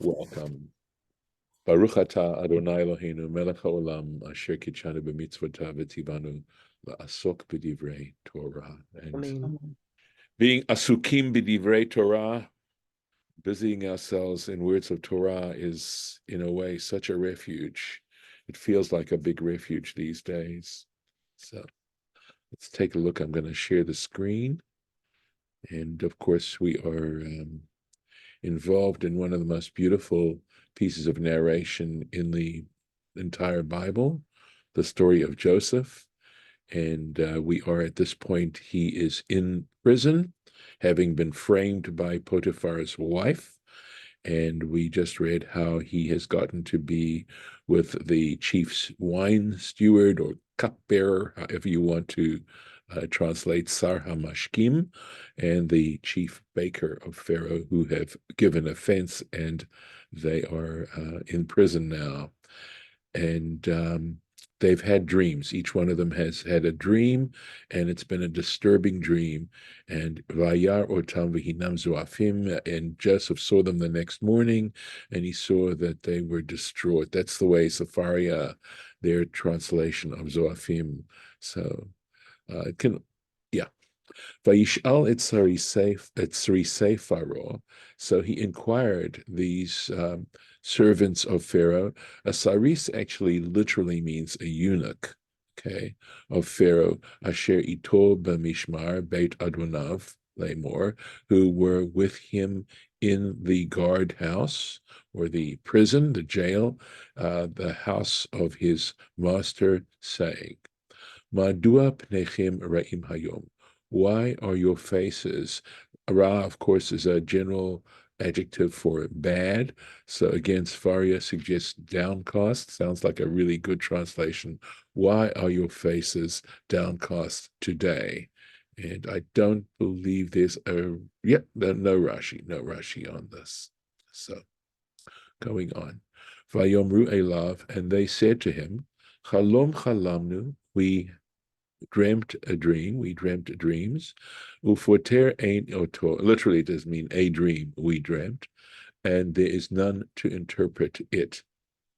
Welcome. Baruch atah Adonai Eloheinu melech haolam asher kitshanu b'mitzvotav v'tzivanu la'asok b'divrei Torah. And being asukim b'divrei Torah, busying ourselves in words of Torah, is in a way such a refuge. It feels like a big refuge these days. So let's take a look. I'm going to share the screen. And of course, we are involved in one of the most beautiful pieces of narration in the entire Bible, the story of Joseph. And we are at this point, he is in prison, having been framed by Potiphar's wife. And we just read how he has gotten to be with the chief's wine steward or cupbearer, however you want to translate Sar HaMashkim, and the chief baker of Pharaoh, who have given offense, and they are in prison now. And they've had dreams. Each one of them has had a dream, and it's been a disturbing dream. And Vayar otam v'hinam zoafim, and Joseph saw them the next morning, and he saw that they were distraught. That's the way Safaria, their translation of zoafim. So it can, yeah. Vayishal Etzrisei Pharaoh. So he inquired these servants of Pharaoh. A saris actually literally means a eunuch, okay, of Pharaoh. Asher ito b'mishmar beit Adonav lemor, who were with him in the guard house or the prison, the jail, the house of his master, saying, Madua pnechem ra'im hayom. Why are your faces? Ra, of course, is a general adjective for bad. So again, Sfaria suggests downcast. Sounds like a really good translation. Why are your faces downcast today? And I don't believe there's no Rashi on this. So going on. Vayomru elav, and they said to him, Chalom chalamnu, we dreamt dreams. Ufoter ein oto, literally it does mean a dream we dreamt, and there is none to interpret it.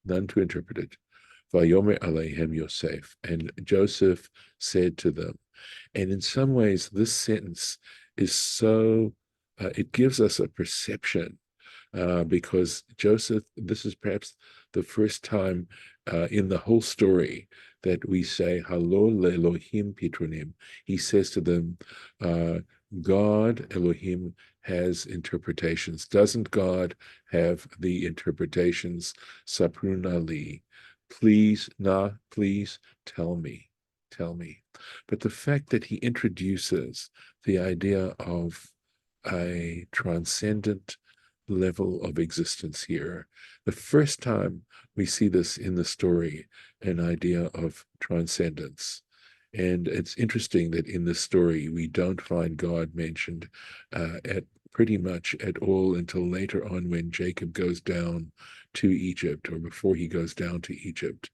Vayomer aleihem Yosef, and Joseph said to them. And in some ways, this sentence is so, it gives us a perception, because Joseph, this is perhaps the first time in the whole story that we say, Halo leElohim Pitronim. He says to them, God, Elohim, has interpretations. Doesn't God have the interpretations? Sapruna li. Please tell me. But the fact that he introduces the idea of a transcendent level of existence here, the first time we see this in the story, an idea of transcendence. And it's interesting that in this story, we don't find God mentioned at pretty much at all until later on when Jacob goes down to Egypt, or before he goes down to Egypt.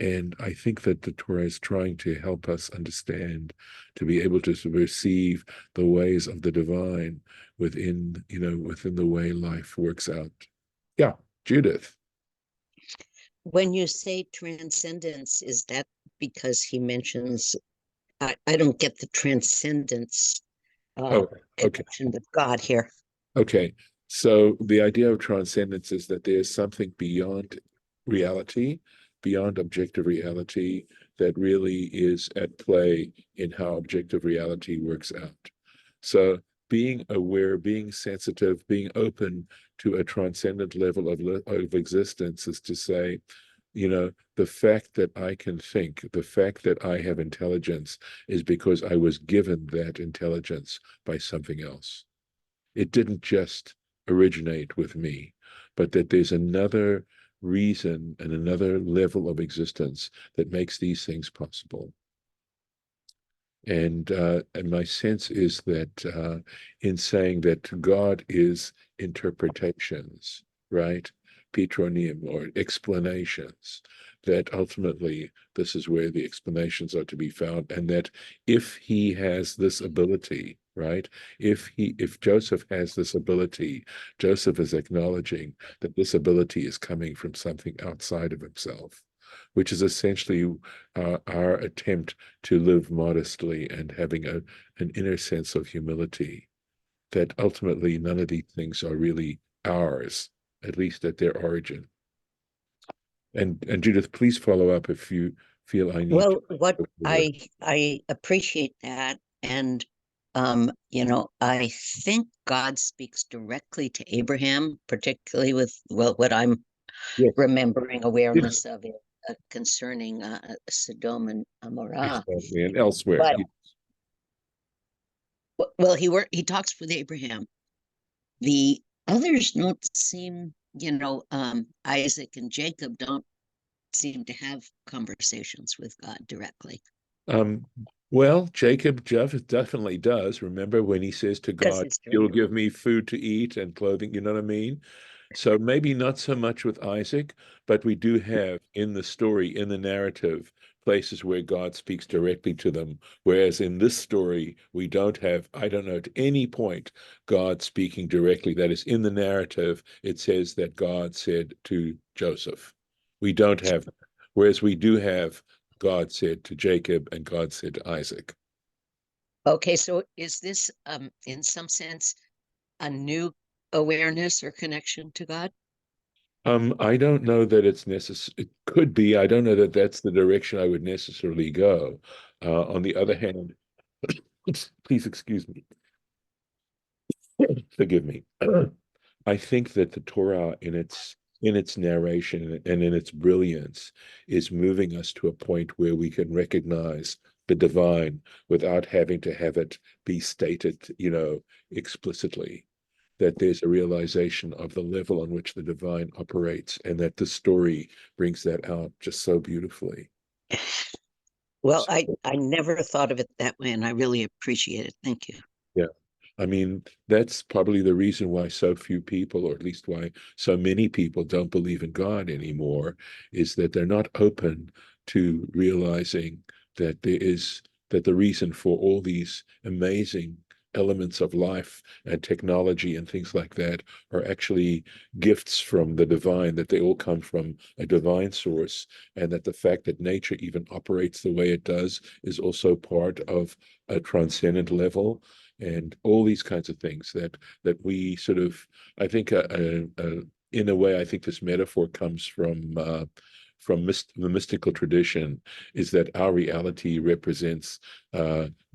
And I think that the Torah is trying to help us understand, to be able to perceive the ways of the divine within the way life works out. Yeah, Judith. When you say transcendence, is that because he mentions, I don't get the transcendence connection with God here. Okay, so the idea of transcendence is that there's something beyond reality, beyond objective reality, that really is at play in how objective reality works out. So being aware, being sensitive, being open to a transcendent level of existence is to say, the fact that I can think, the fact that I have intelligence is because I was given that intelligence by something else. It didn't just originate with me, but that there's another reason and another level of existence that makes these things possible. And my sense is that in saying that God is interpretations, right? Pitronim, or explanations, that ultimately this is where the explanations are to be found, and that if he has this ability, right? If Joseph has this ability, Joseph is acknowledging that this ability is coming from something outside of himself, which is essentially our attempt to live modestly and having an inner sense of humility, that ultimately none of these things are really ours, at least at their origin. And Judith, please follow up if you feel I need Well, to. what I appreciate that, and I think God speaks directly to Abraham, particularly with what I'm Yes. remembering awareness of it concerning Sodom and Amorah. Exactly, and elsewhere. Well, he talks with Abraham. The others don't seem, Isaac and Jacob don't seem to have conversations with God directly. Um, well, Jacob definitely does. Remember when he says to Because God, he's "You'll dreaming. give me food to eat and clothing," you know what I mean? So maybe not so much with Isaac, but we do have in the story, in the narrative, places where God speaks directly to them. Whereas in this story, we don't have, I don't know, at any point, God speaking directly. That is in the narrative, it says that God said to Joseph. We don't have, whereas we do have God said to Jacob and God said to Isaac. Okay, so is this, in some sense, a new awareness or connection to God? I don't know that it's necessary. It could be. I don't know that that's the direction I would necessarily go. On the other hand, please excuse me. Forgive me. I think that the Torah in its narration and in its brilliance is moving us to a point where we can recognize the divine without having to have it be stated, explicitly. That there's a realization of the level on which the divine operates, and that the story brings that out just so beautifully. Well, So, I never thought of it that way, and I really appreciate it. Thank you. yeah. I mean, that's probably the reason why so few people, or at least why so many people don't believe in God anymore, is that they're not open to realizing that that the reason for all these amazing elements of life and technology and things like that are actually gifts from the divine, that they all come from a divine source, and that the fact that nature even operates the way it does is also part of a transcendent level, and all these kinds of things that we sort of, I think, in a way, I think this metaphor comes from the mystical tradition, is that our reality represents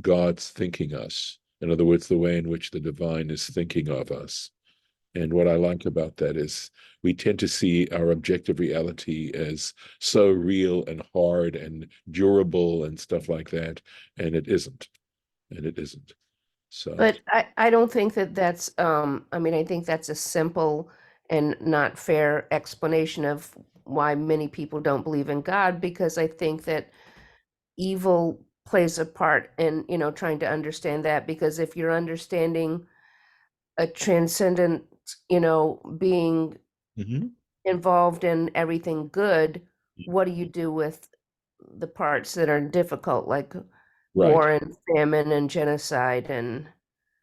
God's thinking us. In other words, the way in which the divine is thinking of us. And what I like about that is we tend to see our objective reality as so real and hard and durable and stuff like that, and it isn't. And it isn't. So, But I don't think that's, I mean, I think that's a simple and not fair explanation of why many people don't believe in God, because I think that evil plays a part in, trying to understand that, because if you're understanding a transcendent, being mhm, involved in everything good, what do you do with the parts that are difficult, like right. war and famine and genocide and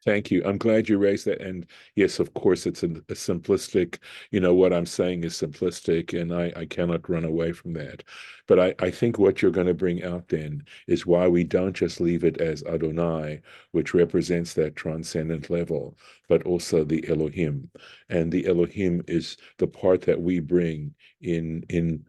Thank you. I'm glad you raised that. And yes, of course, it's a simplistic, what I'm saying is simplistic, and I cannot run away from that. But I think what you're going to bring out then is why we don't just leave it as Adonai, which represents that transcendent level, but also the Elohim. And the Elohim is the part that we bring in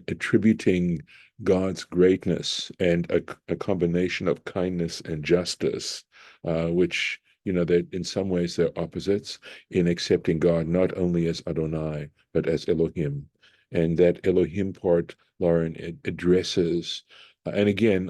attributing God's greatness and a combination of kindness and justice, which, that in some ways they're opposites, in accepting God not only as Adonai, but as Elohim. And that Elohim part, Lauren, it addresses, and again,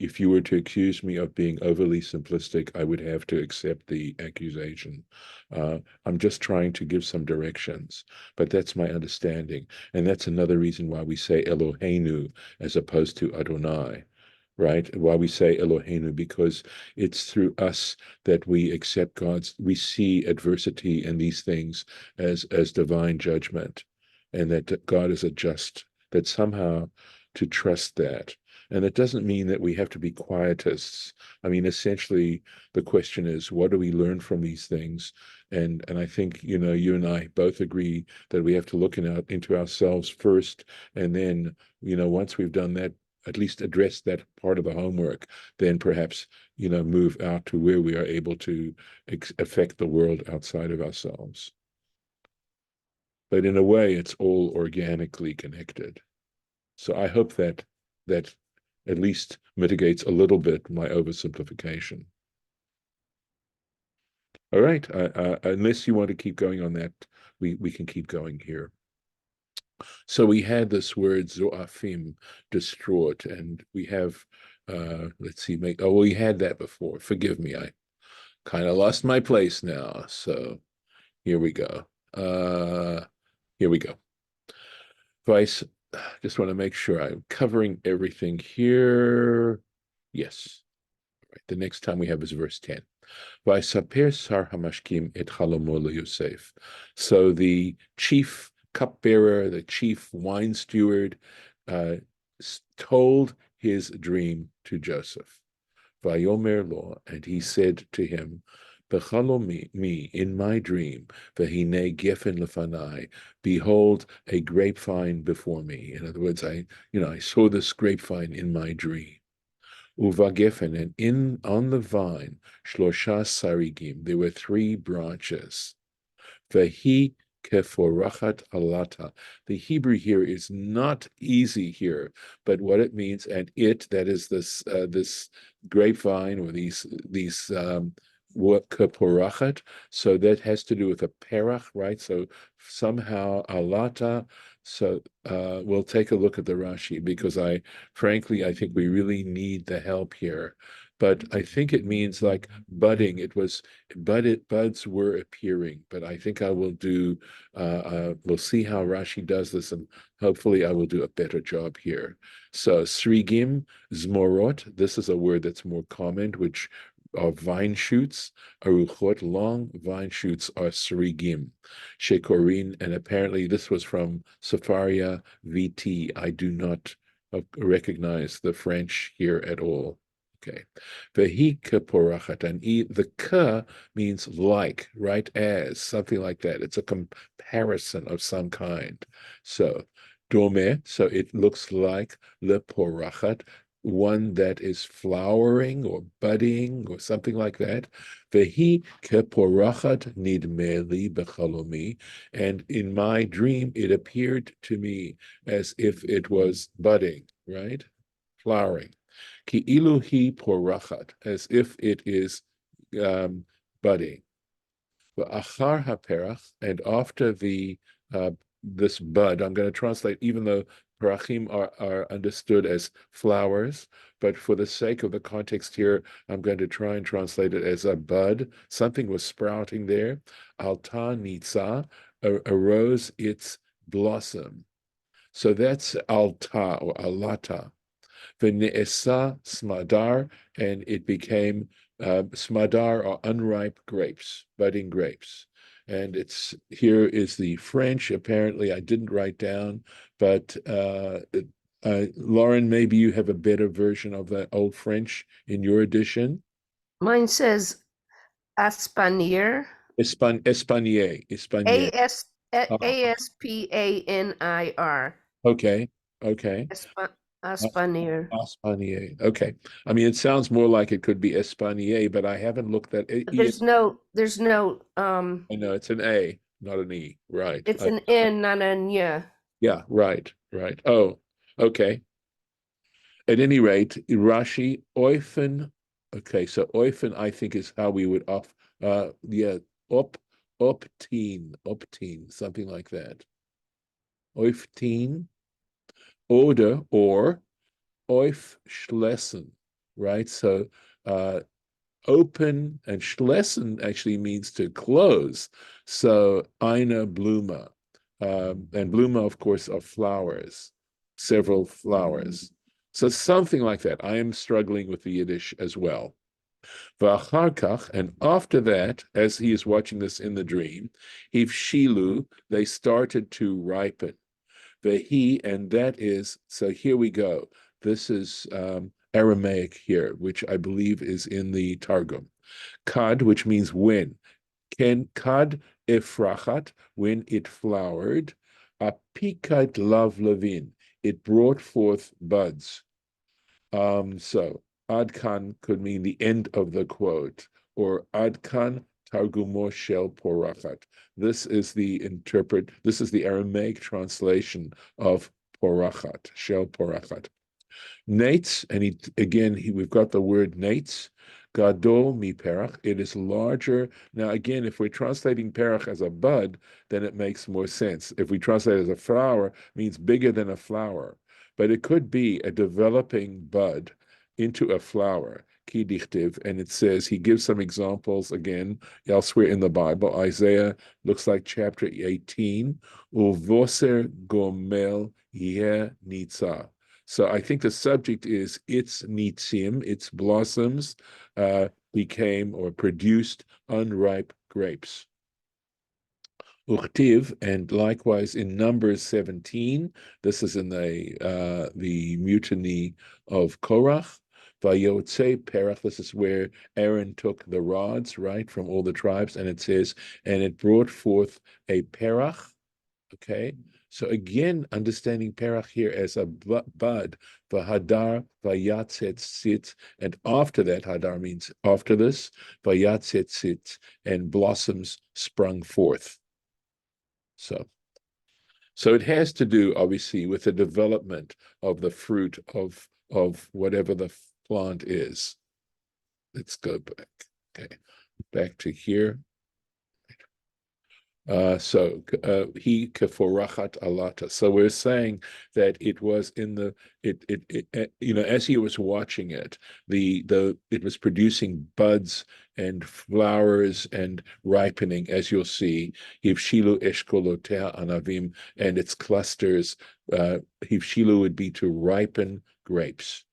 if you were to accuse me of being overly simplistic, I would have to accept the accusation. I'm just trying to give some directions, but that's my understanding. And that's another reason why we say Eloheinu as opposed to Adonai, right? Why we say Eloheinu, because it's through us that we accept we see adversity and these things as divine judgment, and that God is a just, that somehow to trust that. And it doesn't mean that we have to be quietists. I mean, essentially, the question is, what do we learn from these things? And I think, you and I both agree that we have to look into ourselves first, and then, once we've done that, at least address that part of the homework, then perhaps, move out to where we are able to affect the world outside of ourselves. But in a way, it's all organically connected. So I hope that at least mitigates a little bit my oversimplification. All right, unless you want to keep going on that, we can keep going here. So we had this word zo'afim, distraught, and we have, let's see, we had that before. Forgive me, I kind of lost my place now. So here we go. Here we go. Vice, just want to make sure I'm covering everything here. Yes. Right. The next time we have is verse 10. Vaysaper sar hamashkim et chalomo leYosef. So the chief cupbearer, the chief wine steward, told his dream to Joseph. Vayomer lo, and he said to him, B'chalomi, in my dream, v'hinei gefen lefanai, behold a grapevine before me. In other words, I saw this grapevine in my dream. Uva gefen, and on the vine, shlosha sarigim, there were 3 branches. Vahi keforachat alata. The Hebrew here is not easy here, but what it means, and that is this grapevine, or these keporachat. So that has to do with a perach, right? So somehow alata. So we'll take a look at the Rashi, because frankly, I think we really need the help here. But I think it means like budding. Buds were appearing. But I think I will do, we'll see how Rashi does this, and hopefully I will do a better job here. So srigim, zmorot, this is a word that's more common, which are vine shoots. Aruchot, long vine shoots, are srigim. Shekorin, and apparently this was from Safaria VT. I do not recognize the French here at all. Okay. Vehi keporachat, and the ka means like, right, as, something like that. It's a comparison of some kind. So, dome, so it looks like leporachat, one that is flowering or budding or something like that. Vehi keporachat nidmeli bechalomi, and in my dream it appeared to me as if it was budding, right? Flowering. Ki'ilu hi porachat, as if it is budding. V'achar haperach, and after this bud, I'm going to translate, even though parachim are understood as flowers, but for the sake of the context here, I'm going to try and translate it as a bud. Something was sprouting there. Alta nitza, arose its blossom. So that's alta or alata. V'ne'esa smadar, and it became smadar, or unripe grapes, budding grapes. And here is the French. Apparently, I didn't write down, but Lauren, maybe you have a better version of that old French in your edition. Mine says Aspanier. Espanier. Aspanir. Okay. Aspanier. Espanier. Okay. I mean, it sounds more like it could be Espanier, but I haven't looked at it. There's no I know it's an A, not an E. Right. it's an N, not an Y. Yeah, right. Oh, okay. At any rate, Rashi, oifen. Okay, so oifen, I think, is how we would optin, something like that. Oiftin, oder, or oif schlessen, right? So open, and schlessen actually means to close. So eine Blume, and Blume, of course, are flowers, several flowers. So something like that. I am struggling with the Yiddish as well. V'achar kach, and after that, as he is watching this in the dream, hivshilu, they started to ripen. Vehi, and that is, so here we go. This is Aramaic here, which I believe is in the Targum. Kad, which means when. Kad efrachat, when it flowered. Apikat lav levin, it brought forth buds. So Adkan could mean the end of the quote, or Adkan Targumo Shel Porachat. This is the Aramaic translation of Porachat, Shel Porachat. Nates, and we've got the word nates. Gadol mi perach, it is larger. Now, again, if we're translating perach as a bud, then it makes more sense. If we translate it as a flower, it means bigger than a flower. But it could be a developing bud into a flower. Ki dichtiv, and it says, he gives some examples again elsewhere in the Bible. Isaiah looks like chapter 18. Uvoser gomel yeh nitza. So I think the subject is its nitzim, its blossoms became or produced unripe grapes. Uchtiv, and likewise in Numbers 17, this is in the mutiny of Korach. Vayotze perach, this is where Aaron took the rods, right, from all the tribes, and it says, and it brought forth a perach, okay? So again, understanding perach here as a bud, v'hadar vayatzet sit, and after that, hadar means after this, vayatzet sit, and blossoms sprung forth. So it has to do, obviously, with the development of the fruit of whatever the plant is. Let's go back. Okay, back to here. He keforachat alata. So we're saying that it was in the as he was watching it, it was producing buds and flowers and ripening, as you'll see. Hivshilu eshkolotea anavim, and its clusters. Hivshilu would be to ripen grapes.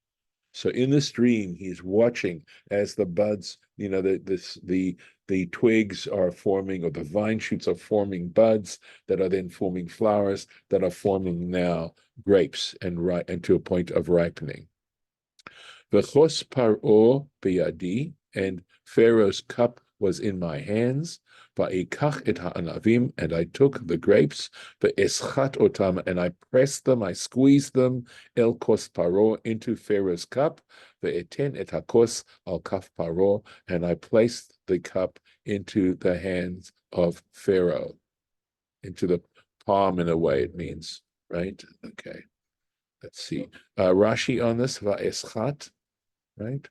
So in this dream, he's watching as the buds, the twigs are forming, or the vine shoots are forming buds that are then forming flowers that are forming now grapes and to a point of ripening. V'chos paro beyadi, and Pharaoh's cup was in my hands. Va'ikach et ha'anavim, and I took the grapes. Ve'eschat otam, and I pressed them, I squeezed them. El kos paro, into Pharaoh's cup. Ve'eten et hakos al kaf paro, and I placed the cup into the hands of Pharaoh, into the palm, in a way it means, right? Okay, let's see. Rashi on this, va'eschat, right?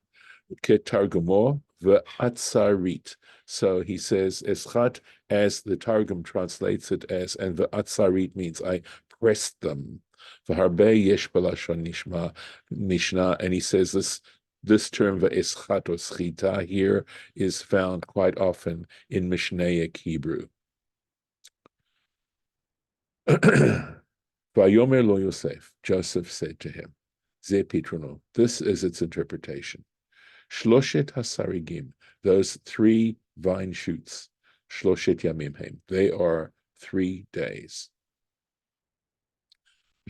Ketargumo ve'atzarit. So he says eschat, as the Targum translates it as, and ve'atzarit means I pressed them. V'harbe balashon nishna, and he says this term ve'eschat or schita here is found quite often in Mishnaic Hebrew. Vayomer lo Yosef, Joseph said to him, Ze pitrono, this is its interpretation. Shloshet hasarigim, those 3 vine shoots. Shloshet yamim hem, they are 3 days.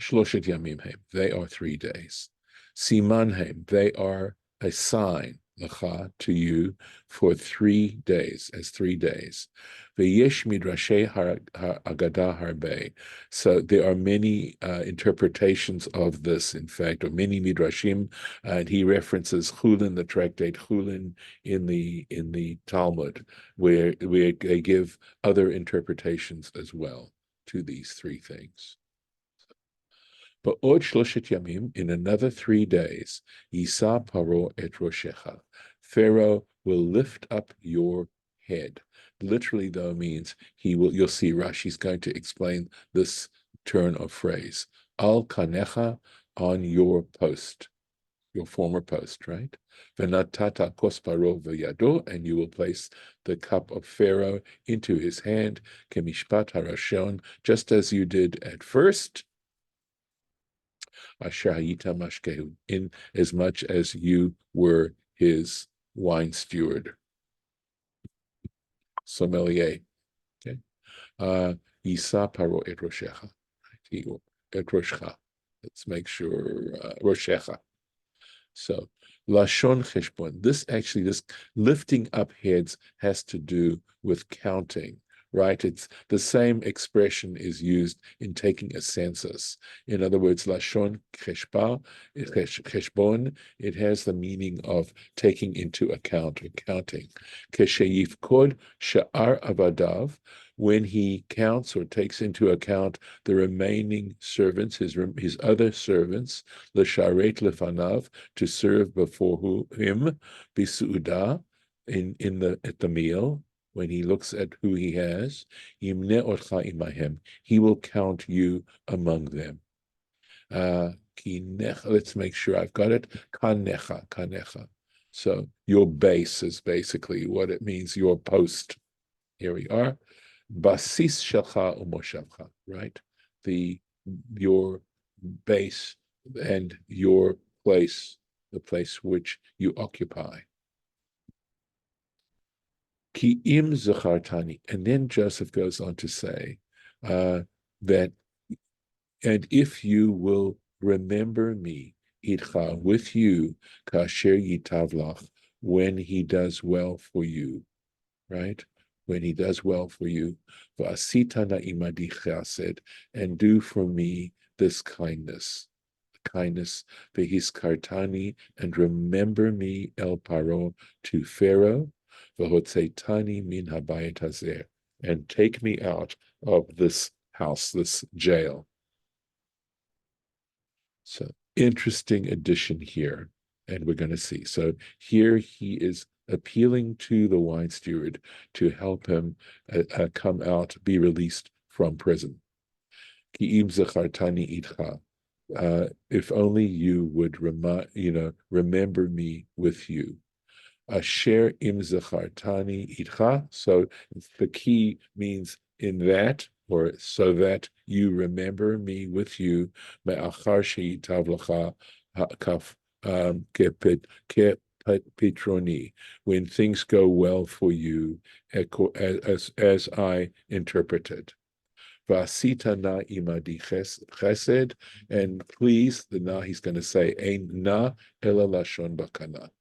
Shloshet yamim hem, they are 3 days. Siman hem, they are a sign, lecha, to you, for 3 days, as 3 days. Vayesh midrashei agada harbe. So there are many interpretations of this, in fact, or many midrashim, and he references Chulin, the tractate Chulin in the Talmud, where they give other interpretations as well to these 3 things. But od shloshet yamim, in another 3 days, Yisa paro et roshecha, Pharaoh will lift up your head. Literally, though, means you'll see Rashi's going to explain this turn of phrase. Al kanecha, on your post, your former post, right? Venatata kos paro v'yado, and you will place the cup of Pharaoh into his hand, kemishpat harashon, just as you did at first. Asher hayita mashkehu, in as much as you were his wine steward, sommelier. Okay, Yisa paro et roshecha, et roshcha. Let's make sure, Roshecha. So, Lashon Cheshbon. This lifting up heads has to do with counting, right? It's the same expression is used in taking a census. In other words, Lashon Cheshbon, it has the meaning of taking into account or counting. Kesheyifkod Sha'ar Avadav, when he counts or takes into account the remaining servants, his other servants, L'sharet Lefanav, to serve before him, Bisu'udah, at the meal, when he looks at who he has, Yimne Otcha Imahem, he will count you among them. Let's make sure I've got it. Kanecha. So your base is basically what it means, your post. Here we are. Basis shelcha umoshavcha, right? Your base and your place, the place which you occupy. Ki im zachartani, and then Joseph goes on to say that, and if you will remember me, itcha, with you, kasher yitavlach, when he does well for you, right? When he does well for you, v'asitana imadi chesed, and do for me this kindness, v'hiskartani, and remember me el paro, to Pharaoh, v'hotzeitani min habayit hazer, and take me out of this house, this jail. So interesting addition here, and we're going to see. So here he is appealing to the wine steward to help him come out, be released from prison. Ki im zachartani itcha, if only you would remember me with you. Asher im zachartani itcha. So the key means in that, or so that you remember me with you. Me'achar she'itav lecha kaf Petroni, when things go well for you, as I interpreted. Vasita na imadi chesed, and please, the na he's going to say, ein na ela lashon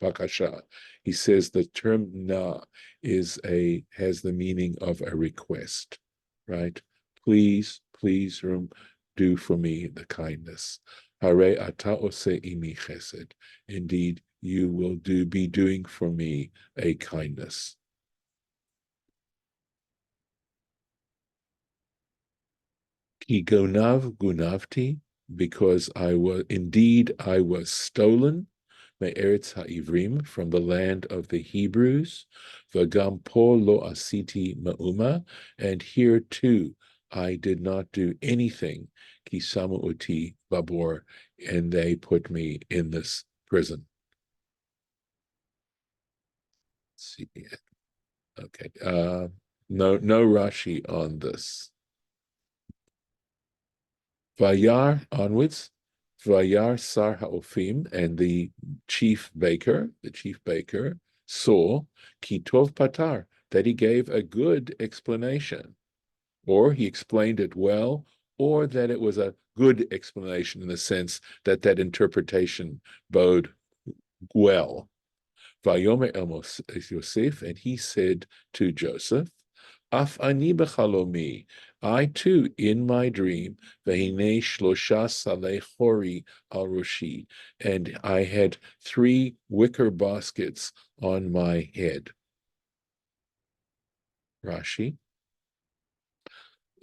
bakasha. He says the term na has the meaning of a request, right? Please do for me the kindness. Hare ata ose imi chesed. Indeed, you will be doing for me a kindness. Ki gonav gunavti, because I was stolen, me'eretz ha'ivrim, from the land of the Hebrews, v'gam po lo asiti ma'uma, and here too I did not do anything, ki samu uti babor, and they put me in this prison. Let's see. Okay. No Rashi on this. Vayar onwards. Vayar Sar Ha'ofim, and the chief baker saw Kitov Patar, that he gave a good explanation, or he explained it well, or that it was a good explanation in the sense that that interpretation bode well. Vayomer El Yosef, and he said to Joseph, Af ani b'chalomi, I too in my dream, v'hinei shlosha salei chori al roshi, and I had 3 wicker baskets on my head. Rashi.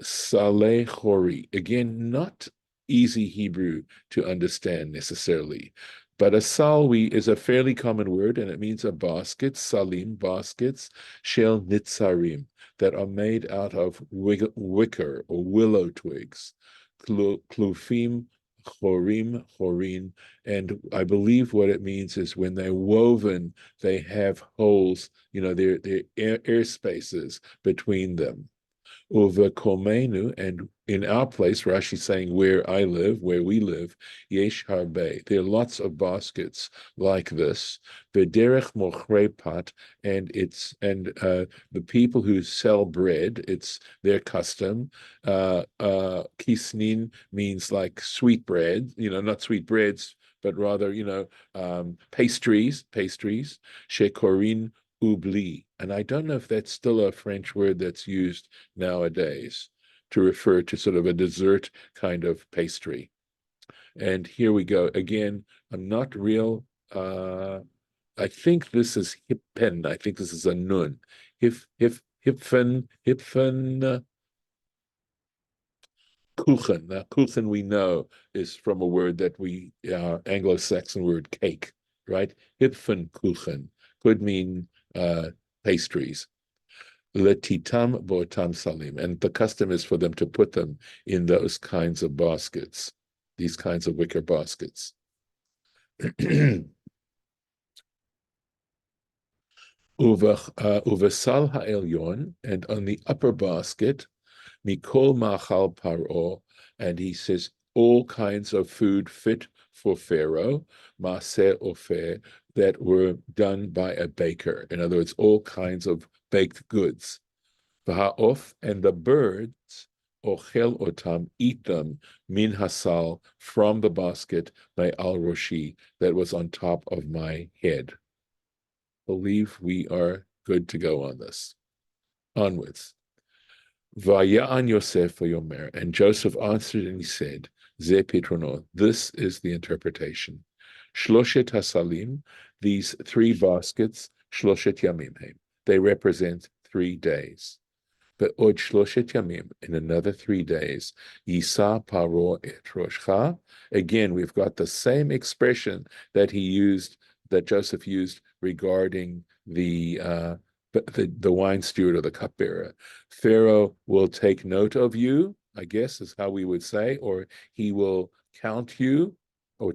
Saleh chori, again, not easy Hebrew to understand necessarily, but a salwi is a fairly common word, and it means a basket, salim, baskets, shel nitzarim, that are made out of wicker or willow twigs, klufim, chorin, and I believe what it means is when they're woven, they have holes, there are air spaces between them. Uvekomenu, and in our place, Rashi saying where I live, where we live, yesh harbe. There are lots of baskets like this. V'derech mochrei pat, and the people who sell bread, it's their custom. Kisnin means like sweet bread, not sweet breads, but rather, pastries. Shekorin oubli. And I don't know if that's still a French word that's used nowadays to refer to sort of a dessert kind of pastry. And here we go. Again, I'm not real. I think this is hippen. I think this is a nun. Hipfen, kuchen. Now, kuchen we know is from a word that Anglo-Saxon word cake, right? Hipfen kuchen could mean pastries. Letitam botam salim, and the custom is for them to put them in those kinds of baskets, these kinds of wicker baskets. Uvesal ha'elyon, and on the upper basket, mikol machal paro, and he says all kinds of food fit for Pharaoh, maaseh ofer, that were done by a baker. In other words, all kinds of baked goods. V'ha'of, and the birds, ochel otam, eat them, min hasal, from the basket, by al roshi, that was on top of my head. Believe we are good to go on this. Onwards. Vaya'an Yosef v'yomer, and Joseph answered and he said, Ze pitrono, this is the interpretation. Shloshet hasalim, these 3 baskets, shloshet yamim heim, they represent 3 days. But od shloshet yamim, in another 3 days, yisa paro et roshcha. Again, we've got the same expression that Joseph used regarding the wine steward or the cupbearer. Pharaoh will take note of you, I guess is how we would say, or he will count you, or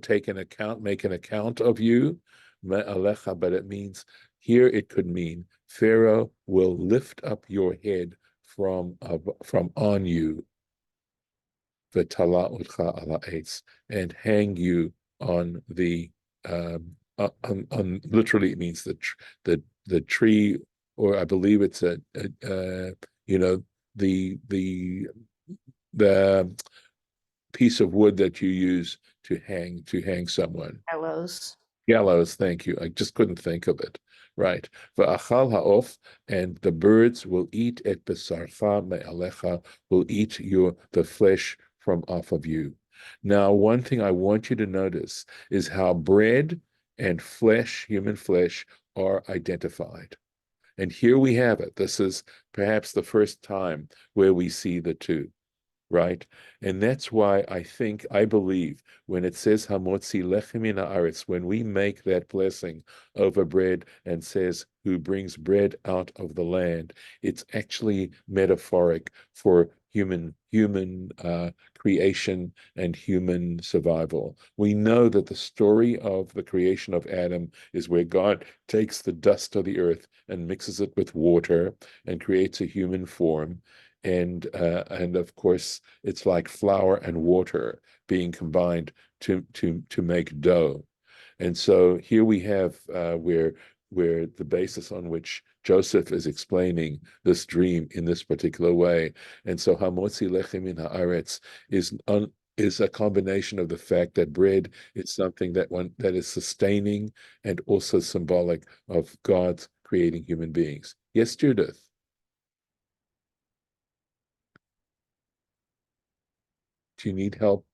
make an account of you. Me'alecha, but it means here it could mean Pharaoh will lift up your head from on you, v'tala utcha ala eitz, and hang you on the on literally it means the tree, or I believe it's the piece of wood that you use to hang someone. Gallows, thank you. I just couldn't think of it. Right. V'achal ha'of, and the birds will eat et besarcha me'alecha, will eat the flesh from off of you. Now, one thing I want you to notice is how bread and flesh, human flesh, are identified. And here we have it. This is perhaps the first time where we see the two. Right? And that's why I believe when it says Hamotzi lechem min haaretz, when we make that blessing over bread and says who brings bread out of the land, it's actually metaphoric for human creation and human survival. We know that the story of the creation of Adam is where God takes the dust of the earth and mixes it with water and creates a human form. And of course, it's like flour and water being combined to make dough. And so here we have where the basis on which Joseph is explaining this dream in this particular way. And so Hamotzi lechem min haaretz is a combination of the fact that bread is something that is sustaining and also symbolic of God's creating human beings. Yes, Judith. Do you need help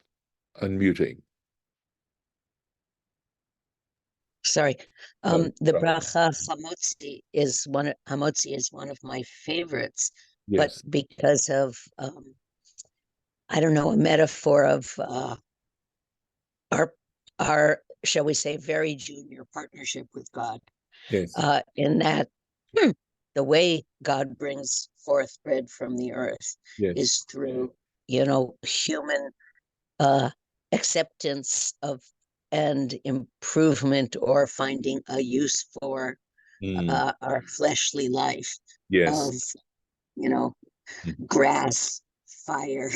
unmuting? Sorry. The bracha hamotzi is one of my favorites, yes. But because of I don't know, a metaphor of our shall we say very junior partnership with God. Yes. In that the way God brings forth bread from the earth is through human acceptance of and improvement, or finding a use for our fleshly life, of grass, fire,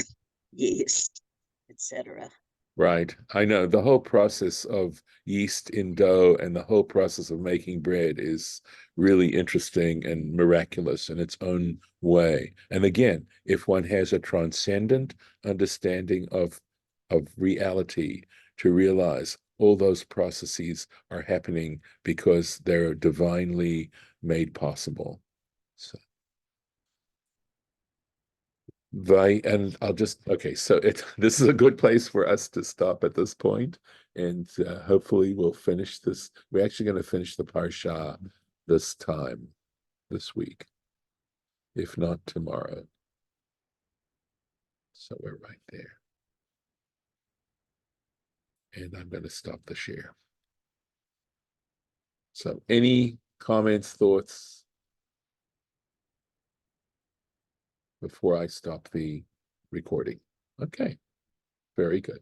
yeast, etc. Right. I know the whole process of yeast in dough and the whole process of making bread is really interesting and miraculous in its own way. And again, if one has a transcendent understanding of reality, to realize all those processes are happening because they're divinely made possible. So and I'll just okay, so this is a good place for us to stop at this point, and hopefully we'll finish this. We're actually going to finish the parsha this week, if not tomorrow. So we're right there, and I'm going to stop the share. So any comments, thoughts before I stop the recording? Okay, very good.